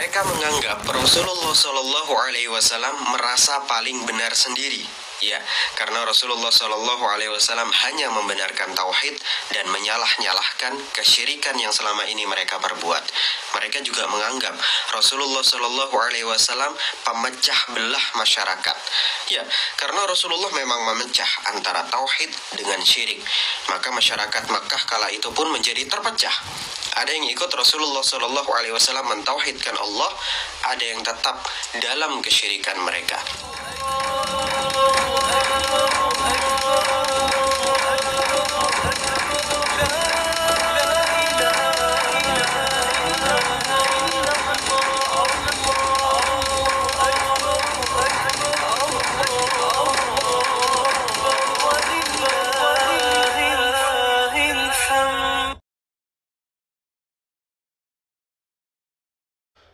Mereka menganggap Rasulullah Shallallahu Alaihi Wasallam merasa paling benar sendiri. Ya, karena Rasulullah Shallallahu Alaihi Wasallam hanya membenarkan tauhid dan menyalah-nyalahkan kesyirikan yang selama ini mereka perbuat. Mereka juga menganggap Rasulullah Shallallahu Alaihi Wasallam pemecah belah masyarakat. Ya, karena Rasulullah memang memecah antara tauhid dengan syirik. Maka masyarakat Makkah kala itu pun menjadi terpecah. Ada yang ikut Rasulullah Shallallahu Alaihi Wasallam mentauhidkan Allah, ada yang tetap dalam kesyirikan mereka.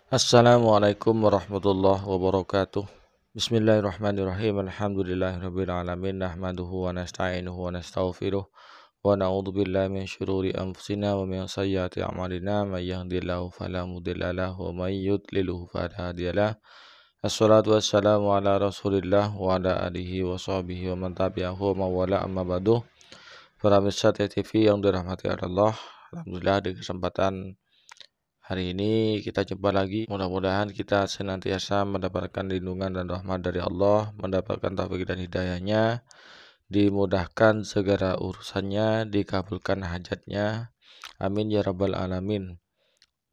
Assalamualaikum warahmatullahi wabarakatuh. Bismillahirrahmanirrahim. Alhamdulillahirabbil alamin. Nahmaduhu wa nasta'inuhu wa nastaghfiruh wa na'udzu billahi min syururi anfusina wa min sayyiati a'malina. May yahdihillahu fala mudilla lahu wa may yudlilhu fala hadiyalah. Assalatu wassalamu ala Rasulillah wa ala alihi wa sahbihi wa man tabi'ahu wa mawala amma ba'du. Para pemirsa TV yang dirahmati Allah, alhamdulillah di kesempatan hari ini kita jumpa lagi. Mudah-mudahan kita senantiasa mendapatkan lindungan dan rahmat dari Allah, mendapatkan taufik dan hidayahnya, dimudahkan segala urusannya, dikabulkan hajatnya. Amin ya rabbal alamin.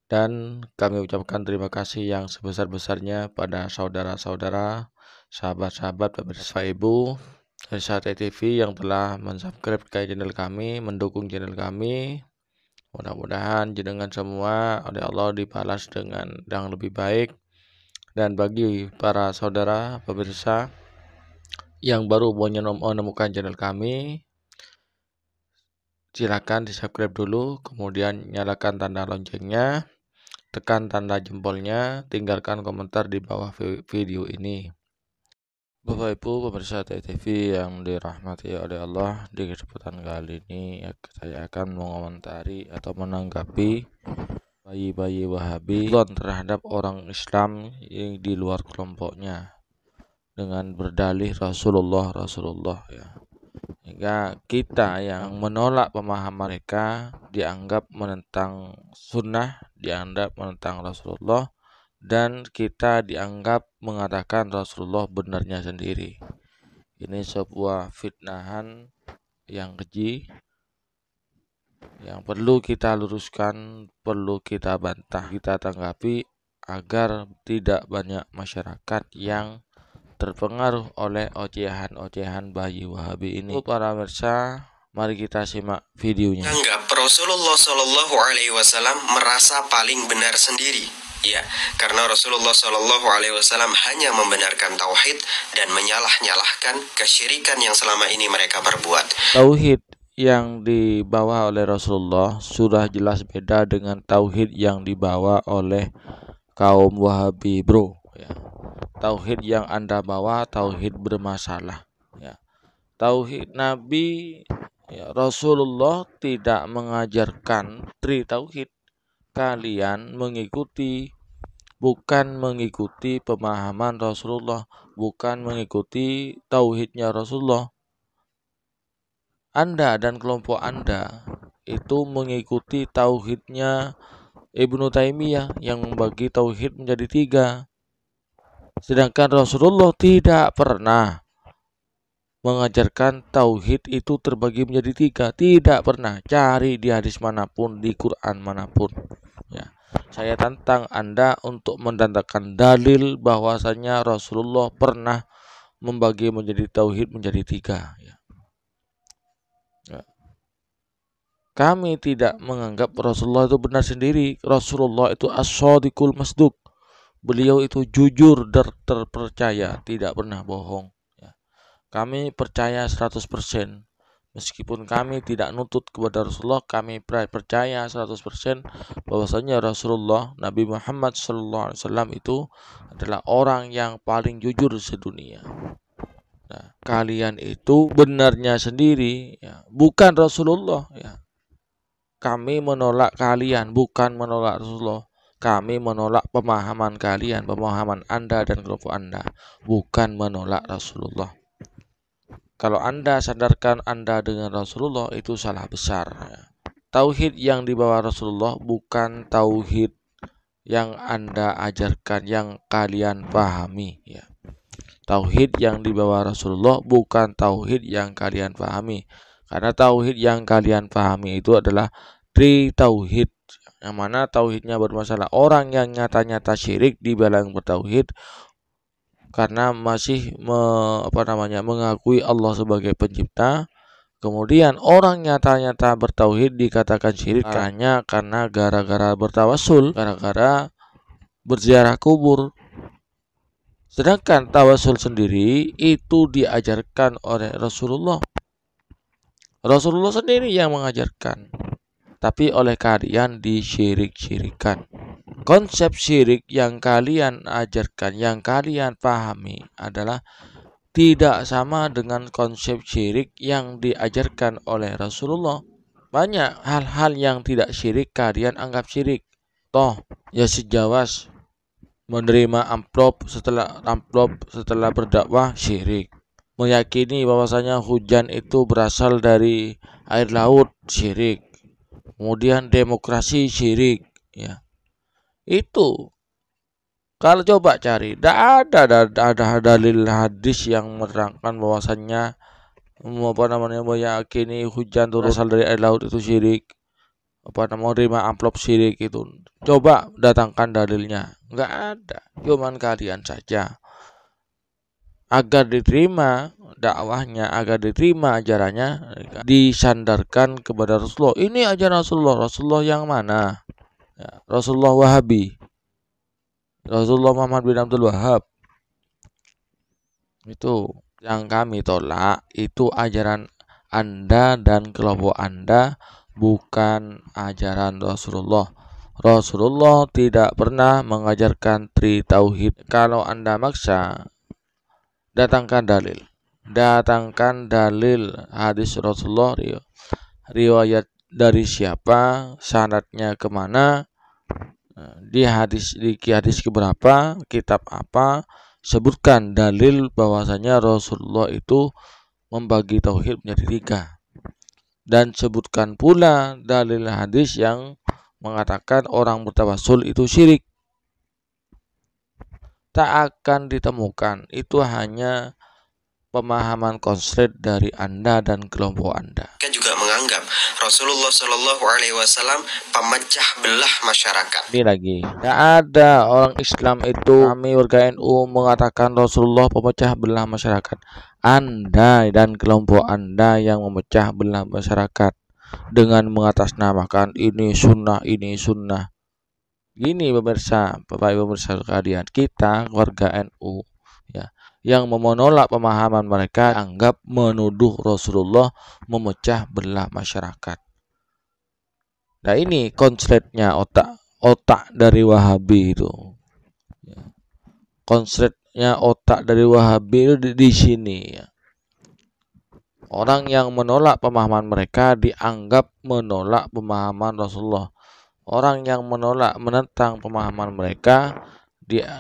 Dan kami ucapkan terima kasih yang sebesar-besarnya pada saudara-saudara, sahabat-sahabat, pemirsa ibu dari Sate TV yang telah mensubscribe ke channel kami, mendukung channel kami. Mudah-mudahan jenengan semua oleh Allah dibalas dengan yang lebih baik. Dan bagi para saudara pemirsa yang baru menemukan channel kami, silakan di-subscribe dulu, kemudian nyalakan tanda loncengnya, tekan tanda jempolnya, tinggalkan komentar di bawah video ini. Bapak Ibu pemirsa TV yang dirahmati oleh Allah, di kesempatan kali ini saya akan mengomentari atau menanggapi bayi-bayi Wahabi terhadap orang Islam yang di luar kelompoknya dengan berdalih Rasulullah ya. Hingga kita yang menolak pemahaman mereka dianggap menentang sunnah, dianggap menentang Rasulullah, dan kita dianggap mengatakan Rasulullah benarnya sendiri. Ini sebuah fitnahan yang keji yang perlu kita luruskan, perlu kita bantah, kita tanggapi agar tidak banyak masyarakat yang terpengaruh oleh ocehan-ocehan bayi Wahabi ini. Para pemirsa, mari kita simak videonya. Menganggap Rasulullah Shallallahu Alaihi Wasallam merasa paling benar sendiri. Ya, karena Rasulullah Shallallahu Alaihi Wasallam hanya membenarkan tauhid dan menyalah-nyalahkan kesyirikan yang selama ini mereka perbuat. Tauhid yang dibawa oleh Rasulullah sudah jelas beda dengan tauhid yang dibawa oleh kaum Wahabi, bro. Ya. Tauhid yang Anda bawa tauhid bermasalah. Ya. Tauhid Nabi, ya, Rasulullah tidak mengajarkan tri tauhid. Kalian bukan mengikuti pemahaman Rasulullah, bukan mengikuti tauhidnya Rasulullah. Anda dan kelompok Anda itu mengikuti tauhidnya Ibnu Taimiyah yang membagi tauhid menjadi 3. Sedangkan Rasulullah tidak pernah mengajarkan tauhid itu terbagi menjadi 3. Tidak pernah. Cari di hadis manapun, di Quran manapun. Ya. Saya tantang Anda untuk mendatangkan dalil bahwasanya Rasulullah pernah membagi menjadi tauhid menjadi 3. Ya. Ya. Kami tidak menganggap Rasulullah itu benar sendiri. Rasulullah itu as-shadiqul masduq. Beliau itu jujur dan terpercaya, tidak pernah bohong. Ya. Kami percaya 100%. Meskipun kami tidak nutut kepada Rasulullah, kami percaya 100% bahwasanya Rasulullah Nabi Muhammad SAW itu adalah orang yang paling jujur sedunia. Nah, kalian itu benarnya sendiri, ya, bukan Rasulullah. Ya. Kami menolak kalian, bukan menolak Rasulullah. kami menolak pemahaman kalian, pemahaman Anda dan kelompok Anda, bukan menolak Rasulullah. Kalau Anda sadarkan Anda dengan Rasulullah, itu salah besar. Tauhid yang dibawa Rasulullah bukan tauhid yang Anda ajarkan, yang kalian pahami, ya. Tauhid yang dibawa Rasulullah bukan tauhid yang kalian pahami. Karena tauhid yang kalian pahami itu adalah tauhid, yang mana tauhidnya bermasalah. Orang yang nyata-nyata syirik dibilang bertauhid karena masih mengakui Allah sebagai pencipta. Kemudian orang nyata-nyata bertauhid dikatakan syirik hanya karena gara-gara bertawasul, gara-gara berziarah kubur. Sedangkan tawasul sendiri itu diajarkan oleh Rasulullah. Rasulullah sendiri yang mengajarkan, tapi oleh kalian disyirik-syirikan. Konsep syirik yang kalian ajarkan, yang kalian pahami adalah tidak sama dengan konsep syirik yang diajarkan oleh Rasulullah. Banyak hal-hal yang tidak syirik kalian anggap syirik. Toh, ya sejawas menerima amplop setelah berdakwah syirik. Meyakini bahwasanya hujan itu berasal dari air laut syirik. Kemudian demokrasi syirik, ya. Itu kalau coba cari, tidak ada dalil hadis yang menerangkan bahwasannya meyakini hujan itu berasal dari air laut itu syirik. Menerima amplop syirik itu. Coba datangkan dalilnya. Enggak ada. Cuman kalian saja. Agar diterima dakwahnya, agar diterima ajarannya, disandarkan kepada Rasulullah. Ini ajaran Rasulullah. Rasulullah yang mana? Ya, Rasulullah Wahabi, Rasulullah Muhammad bin Abdul Wahab. Itu yang kami tolak. Itu ajaran Anda dan kelompok Anda, bukan ajaran Rasulullah. Rasulullah tidak pernah mengajarkan tauhid. Kalau Anda maksa, datangkan dalil. Datangkan dalil hadis Rasulullah, riwayat dari siapa, sanadnya kemana, di hadis keberapa, kitab apa, sebutkan dalil bahwasanya Rasulullah itu membagi tauhid menjadi 3. Dan sebutkan pula dalil hadis yang mengatakan orang bertawasul itu syirik. Tak akan ditemukan. Itu hanya pemahaman konslet dari Anda dan kelompok Anda. Mereka juga menganggap Rasulullah Shallallahu Alaihi Wasallam pemecah belah masyarakat. Ini lagi, tidak ada orang Islam itu, kami warga NU mengatakan Rasulullah pemecah belah masyarakat. Anda dan kelompok Anda yang memecah belah masyarakat dengan mengatasnamakan ini sunnah, ini sunnah. Gini pemirsa, Bapak Ibu pemirsa sekalian, kita warga NU, ya, yang menolak pemahaman mereka, anggap menuduh Rasulullah memecah belah masyarakat. Nah, ini konsletnya otak dari Wahabi itu. Konsletnya otak dari Wahabi itu di sini, ya. Orang yang menolak pemahaman mereka dianggap menolak pemahaman Rasulullah. Orang yang menentang pemahaman mereka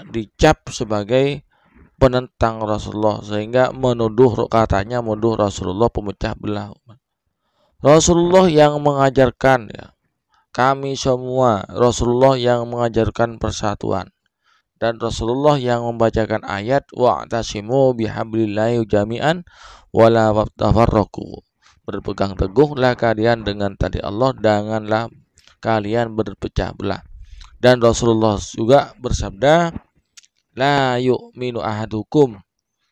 dicap sebagai penentang Rasulullah, sehingga katanya menuduh Rasulullah pemecah belah. Rasulullah yang mengajarkan, ya, kami semua, Rasulullah yang mengajarkan persatuan, dan Rasulullah yang membacakan ayat wa'tasimu bihablillahi jami'an wala tafarraqu. Berpegang teguhlah kalian dengan tali Allah, janganlah kalian berpecah belah. Dan Rasulullah juga bersabda, la yu'minu ahadukum,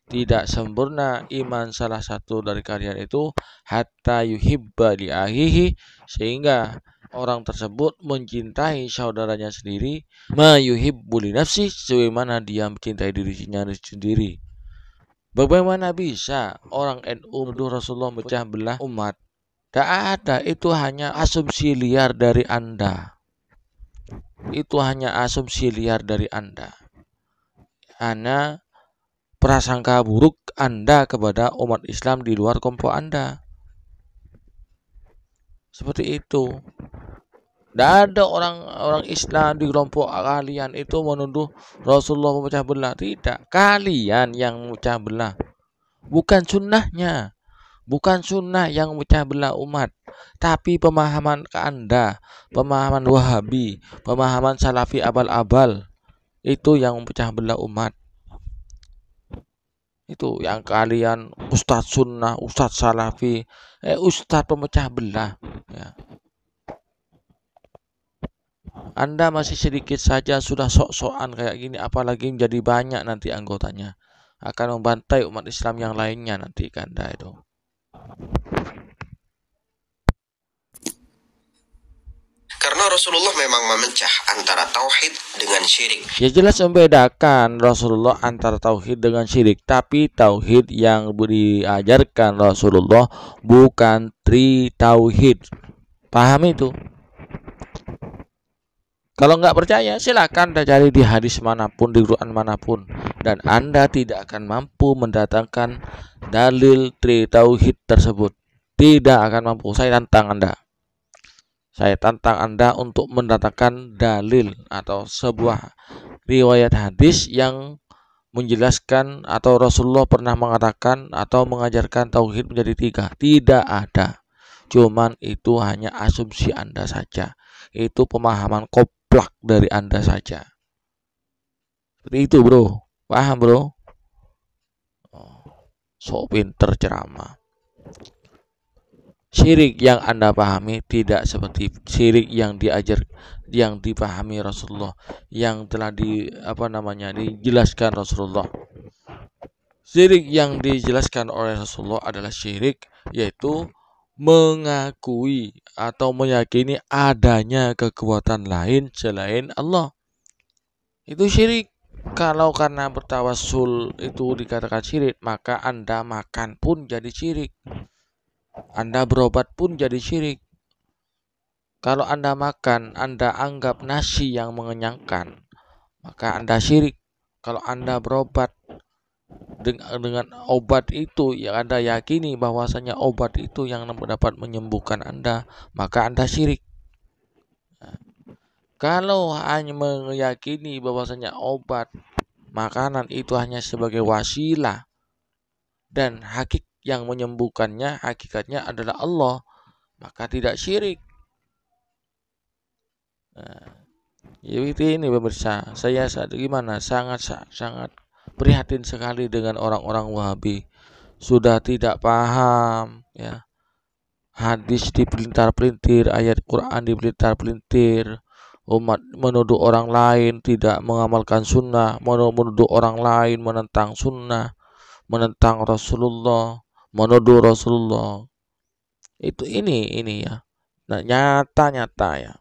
tidak sempurna iman salah satu dari kalian itu hatta yuhibba li akhihi, sehingga orang tersebut mencintai saudaranya sendiri, ma yuhibbu li nafsi, sebagaimana dia mencintai dirinya sendiri. Bagaimana bisa orang NU menuduh Rasulullah pecah belah umat? Tidak ada, itu hanya asumsi liar dari Anda. Itu hanya asumsi liar dari Anda. Hanya prasangka buruk Anda kepada umat Islam di luar kelompok Anda. Seperti itu. Tidak ada orang Islam di kelompok kalian itu menuduh Rasulullah memecah belah. Tidak, kalian yang memecah belah. Bukan sunnahnya, bukan sunnah yang memecah belah umat, tapi pemahaman Anda, pemahaman Wahabi, pemahaman Salafi abal-abal itu yang memecah belah umat. Itu yang kalian Ustadz Sunnah, Ustadz Salafi, Ustadz pemecah belah. Ya. Anda masih sedikit saja sudah sok-sokan kayak gini, apalagi jadi banyak nanti anggotanya. Akan membantai umat Islam yang lainnya nanti Anda itu. Karena Rasulullah memang memecah antara tauhid dengan syirik. Ya jelas membedakan Rasulullah antara tauhid dengan syirik, tapi tauhid yang diajarkan Rasulullah bukan tauhid. Paham itu? Kalau nggak percaya silakan Anda cari di hadis manapun, di Quran manapun, dan Anda tidak akan mampu mendatangkan dalil tauhid tersebut. Tidak akan mampu. Saya tantang Anda. Saya tantang Anda untuk mendatangkan dalil atau sebuah riwayat hadis yang menjelaskan atau Rasulullah pernah mengatakan atau mengajarkan tauhid menjadi 3. Tidak ada. Cuman itu hanya asumsi Anda saja. Itu pemahaman koplak dari Anda saja. Seperti itu, bro. Paham, bro? Sok pinter ceramah. Syirik yang Anda pahami tidak seperti syirik yang dipahami Rasulullah, yang telah dijelaskan Rasulullah. Syirik yang dijelaskan oleh Rasulullah adalah syirik, yaitu mengakui atau meyakini adanya kekuatan lain selain Allah. Itu syirik. Kalau karena bertawassul itu dikatakan syirik, maka Anda makan pun jadi syirik. Anda berobat pun jadi syirik. Kalau Anda makan, Anda anggap nasi yang mengenyangkan, maka Anda syirik. Kalau Anda berobat dengan obat itu yang Anda yakini bahwasanya obat itu yang dapat menyembuhkan Anda, maka Anda syirik. Kalau hanya meyakini bahwasanya obat, makanan itu hanya sebagai wasilah dan yang menyembuhkannya hakikatnya adalah Allah, maka tidak syirik. Jadi ini pemirsa, saya sangat prihatin sekali dengan orang-orang Wahabi. Sudah tidak paham ya. Hadis dipelintar-pelintir, ayat Quran dipelintar-pelintir. Umat menuduh orang lain tidak mengamalkan sunnah, menuduh orang lain menentang sunnah, menentang Rasulullah, menuduh Rasulullah. Ini ya. Nah, nyata ya.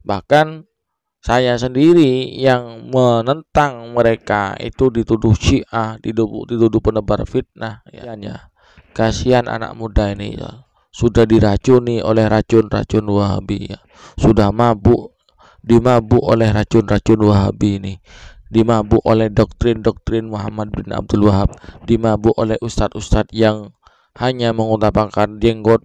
Bahkan saya sendiri yang menentang mereka itu dituduh Syiah, dituduh penebar fitnah ya. Kasihan anak muda ini ya. Sudah diracuni oleh racun-racun Wahabi ya. Sudah dimabuk oleh racun-racun Wahabi ini. Dimabuk oleh doktrin-doktrin Muhammad bin Abdul Wahab, dimabuk oleh ustadz-ustadz yang hanya mengutamakan jenggot,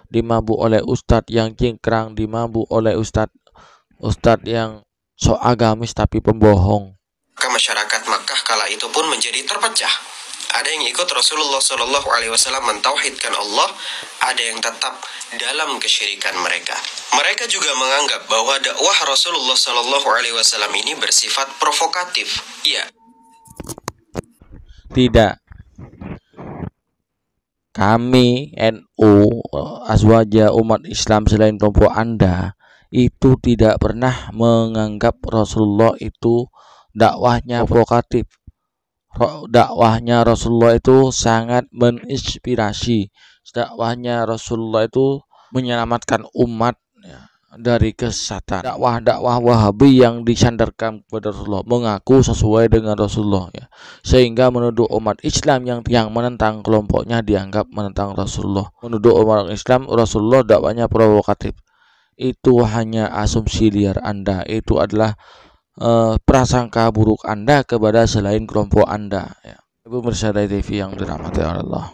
dimabuk oleh ustadz yang cingkrang, dimabuk oleh ustadz yang sok agamis tapi pembohong. Maka masyarakat Makkah kala itu pun menjadi terpecah. Ada yang ikut Rasulullah SAW mentauhidkan Allah, ada yang tetap dalam kesyirikan mereka. Mereka juga menganggap bahwa dakwah Rasulullah SAW ini bersifat provokatif. Iya. Tidak. Kami NU Azwaja umat Islam selain kelompok Anda itu tidak pernah menganggap Rasulullah itu dakwahnya provokatif. Dakwahnya Rasulullah itu sangat menginspirasi. Dakwahnya Rasulullah itu menyelamatkan umat ya, dari kesesatan. Dakwah Wahabi yang disandarkan kepada Rasulullah mengaku sesuai dengan Rasulullah ya. Sehingga menuduh umat Islam yang menentang kelompoknya dianggap menentang Rasulullah. Menuduh umat Islam Rasulullah dakwahnya provokatif. Itu hanya asumsi liar Anda. Itu adalah prasangka buruk Anda kepada selain kelompok Anda ya. Ibu pemirsa TV yang dirahmati Allah,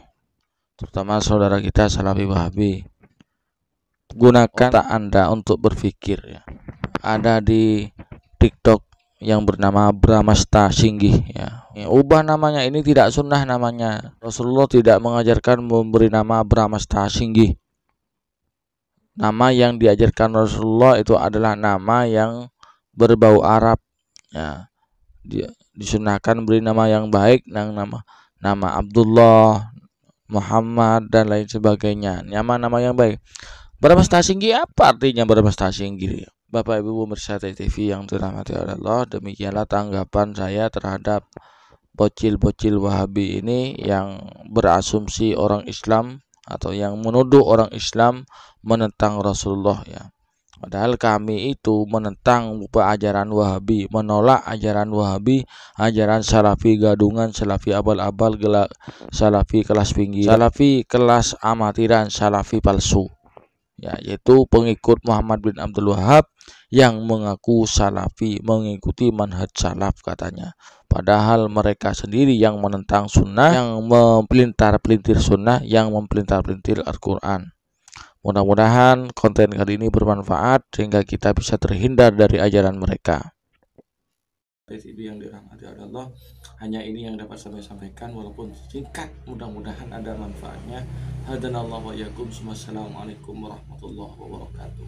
terutama saudara kita Salafi Wahabi. gunakan otak Anda untuk berpikir ya. Ada di TikTok yang bernama Bramasta Singgih ya. Ubah namanya, ini tidak sunnah namanya. Rasulullah tidak mengajarkan memberi nama Bramasta Singgih. Nama yang diajarkan Rasulullah itu adalah nama yang berbau Arab ya. Disunahkan beri nama yang baik, nama Abdullah, Muhammad dan lain sebagainya. Nama-nama yang baik. Bramasta Singgih, apa artinya Bramasta Singgih? Bapak Ibu pemirsa TV yang dirahmati Allah, demikianlah tanggapan saya terhadap bocil-bocil Wahabi ini yang berasumsi orang Islam atau yang menuduh orang Islam menentang Rasulullah ya. Padahal kami itu menentang ajaran Wahabi, menolak ajaran Wahabi, ajaran Salafi gadungan, Salafi abal-abal, Salafi kelas pinggir, Salafi kelas amatiran, Salafi palsu. Ya, yaitu pengikut Muhammad bin Abdul Wahab yang mengaku Salafi, mengikuti manhaj salaf katanya. Padahal mereka sendiri yang menentang sunnah, yang mempelintar-pelintir sunnah, yang mempelintar-pelintir Al-Quran. Mudah-mudahan konten kali ini bermanfaat sehingga kita bisa terhindar dari ajaran mereka. TV yang dirahmati Allah, hanya ini yang dapat saya sampaikan walaupun singkat, mudah-mudahan ada manfaatnya. Hadanallahu wa iyyakum. Wassalamualaikum warahmatullahi wabarakatuh.